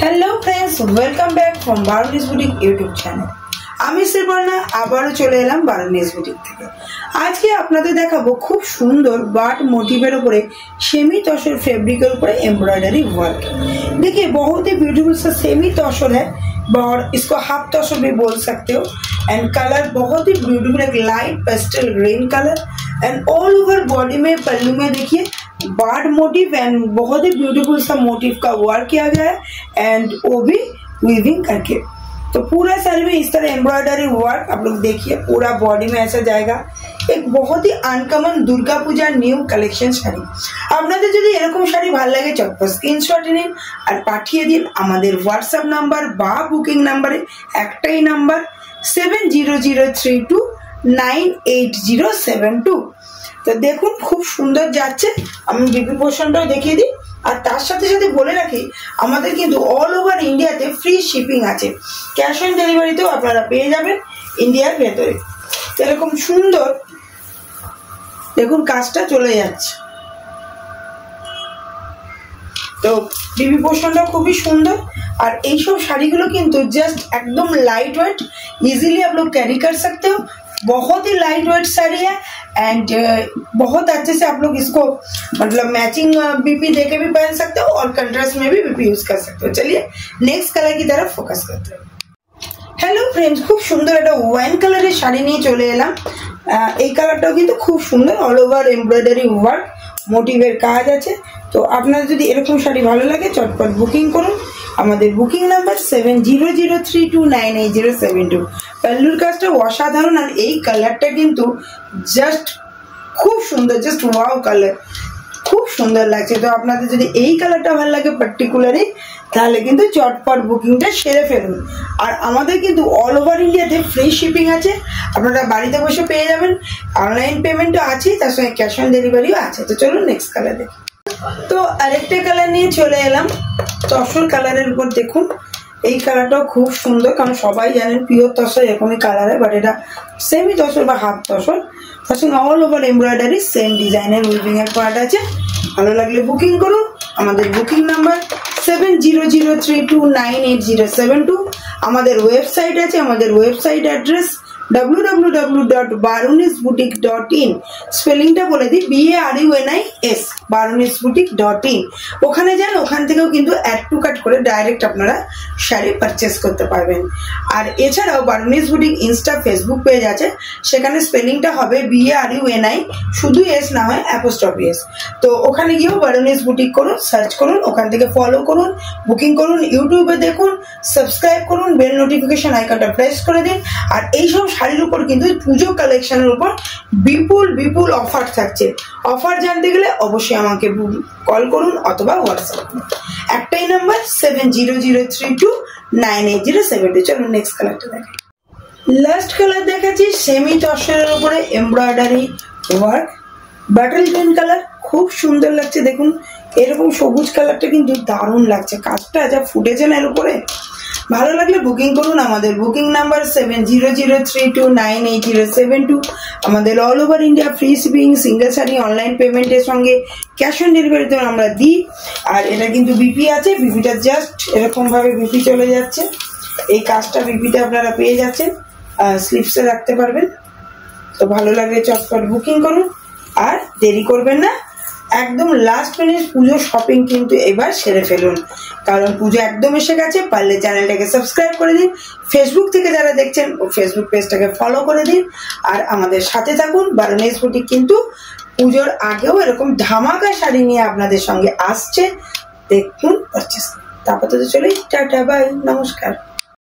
Hello friends, welcome back from बारोनीज boutique YouTube channel. আমি শ্রীবর্ণা আবারও চলে এলাম বারোনিজ বুটিক থেকে। আজকে আপনাদের দেখাবো খুব সুন্দর বাট मोटिवेर উপরে सेमी तसर फैब्रिकर উপরে एम्ब्रॉयडरी वर्क। देखिए बहुत ही ब्यूटीफुल सा सेमी तसर है और इसको हाफ तसर भी बोल सकते हो। एंड कलर बहुत ही ब्यूटीफुल, एक light pastel green colour and all over body में पल्लू में देखिए बर्ड मोटिव एंड बहुत ही ब्यूटीफुल सा मोटिव का वर्क किया गया है एंड वो भी वीविंग करके। तो पूरा साड़ी में इस तरह एम्ब्रॉयडरी वर्क आप लोग देखिए, पूरा बॉडी में ऐसा जाएगा। एक बहुत ही uncommon Durga Puja new collection sari. আপনাদের যদি এরকম শাড়ি ভালো লাগে চটপট স্ক্রিনশট নিন আর পাঠিয়ে দিন আমাদের হোয়াটসঅ্যাপ নাম্বার বা বুকিং নাম্বারে, একটাই নাম্বার 7003298072। তো দেখুন খুব সুন্দর যাচ্ছে। আমি বিপি পোর্শনটাও দেখিয়ে দিই আর তার সাথে সাথে বলে রাখি আমাদের কিন্তু অল ওভার ইন্ডিয়াতে ফ্রি শিপিং আছে, ক্যাশ অন ডেলিভারিতেও আপনারা পেয়ে যাবেন ইন্ডিয়ার ভেতরে। এরকম সুন্দর দেখুন কাজটা চলে যাচ্ছে। তো বিবি পোর্শনটা খুবই সুন্দর আর এইসব শাড়িগুলো কিন্তু জাস্ট एकदम लाइट वेट, इजीली आप लोग कैरी कर सकते हो। बहुत ही लाइट वेट साड़ी है एंड बहुत अच्छे से आप लोग इसको मतलब मैचिंग बीपी देके भी पहन सकते हो और कंट्रास्ट में भी बीपी यूज कर सकते हो। चलिए नेक्स्ट कलर की तरफ फोकस करते हैं। हेलो फ्रेंड्स, खूब सुंदर एक वाइन कलर शाड़ी नहीं चले एलाम। এই কালারটাও কিন্তু খুব সুন্দর, অল ওভার এমব্রয়ডারি ওয়ার্ক মোটিভের কাজ আছে। তো আপনাদের যদি এরকম শাড়ি ভালো লাগে চটপট বুকিং করুন। আমাদের বুকিং নাম্বার 7003298072। পল্লুর কাজটা অসাধারণ আর এই কালারটা কিন্তু জাস্ট খুব সুন্দর, জাস্ট ওয়াও কালার, খুব সুন্দর লাগছে। তো আপনাদের যদি এই কালারটা ভালো লাগে পার্টিকুলারলি তাহলে কিন্তু চটপট বুকিংটা সেরে ফেলুন। আর আমাদের কিন্তু অল ওভার ইন্ডিয়াতে ফ্রি শিপিং আছে, আপনারা বাড়িতে বসে পেয়ে যাবেন। অনলাইন পেমেন্টও আছে, তার সঙ্গে ক্যাশ অন ডেলিভারিও আছে। তো চলুন নেক্সট কালার দেখি। তো আরেকটা কালার নিয়ে চলে এলাম তসর কালারের উপর। দেখুন এই কালারটাও খুব সুন্দর, কারণ সবাই জানেন পিওর তসর এরকমই কালার হয়, বাট এটা সেমি তসর বা হাফ তসর। তার সঙ্গে অল ওভার এমব্রয়ডারি সেম ডিজাইনের উইভিং এর পার্ট আছে। ভালো লাগলে বুকিং করুন। আমাদের বুকিং নাম্বার 7003298072। আমাদের ওয়েবসাইট আছে, আমাদের ওয়েবসাইট অ্যাড্রেস www.baronisboutique.in। স্পেলিংটা বলে দিই, BARUNIS, baronisboutique.in। ওখানে যান, ওখান থেকেও কিন্তু অ্যাড টু কাট করে ডাইরেক্ট আপনারা শাড়ি পারচেস করতে পারবেন। আর এছাড়াও বারোনিজ বুটিক ইনস্টা ফেসবুক পেজ আছে, সেখানে স্পেলিংটা হবে BARUNI, শুধু এস না হয় অ্যাপোস্ট্রফি এস। তো ওখানে গিয়েও বারোনিজ বুটিক করুন, সার্চ করুন, ওখান থেকে ফলো করুন, বুকিং করুন, ইউটিউবে দেখুন, সাবস্ক্রাইব করুন, বেল নোটিফিকেশন আইকনটা প্রেস করে দিন। আর এইসব শাড়ির উপর কিন্তু পুজো কালেকশনের উপর বিপুল বিপুল অফার থাকছে। অফার জানতে গেলে অবশ্যই আমাকে কল করুন অথবা হোয়াটসঅ্যাপ করুন। একটাই নাম্বার 7003298072। চলুন নেক্সট কালারটা দেখি। লাস্ট কালার দেখাচ্ছি সেমি তসরের উপরে embroidery work, bottle green colour, খুব সুন্দর লাগছে। দেখুন এরকম সবুজ কালারটা কিন্তু দারুণ লাগছে, কাজটা যা ফুটেছে না এর উপরে। ভালো লাগলে বুকিং করুন। আমাদের বুকিং নাম্বার 7003298072। আমাদের all over India free shipping, single sari online পেমেন্টের সঙ্গে ক্যাশ অন ডেলিভারিতে আমরা দিই। আর এটা কিন্তু বিপি আছে, বিপিটা জাস্ট এরকম ভাবে বিপি চলে যাচ্ছে। এই কাজটা বিপিতে আপনারা পেয়ে যাচ্ছেন, স্লিপসে রাখতে পারবেন। তো ভালো লাগলে চটপট বুকিং করুন আর দেরি করবেন না। একদম লাস্ট মিনিট পুজো শপিং কিন্তু এবার সেরে ফেলুন, কারণ পুজো একদম এসে গেছে। পারলে চ্যানেলটাকে সাবস্ক্রাইব করে দিন, ফেসবুক থেকে যারা দেখছেন ও ফেসবুক পেজটাকে ফলো করে দিন আর আমাদের সাথে থাকুন। বারোনিজ বুটিক কিন্তু পুজোর আগেও এরকম ধামাকা শাড়ি নিয়ে আপনাদের সঙ্গে আসছে, দেখুন পারচেস। তারপর তো চলে টাটা বাই, নমস্কার।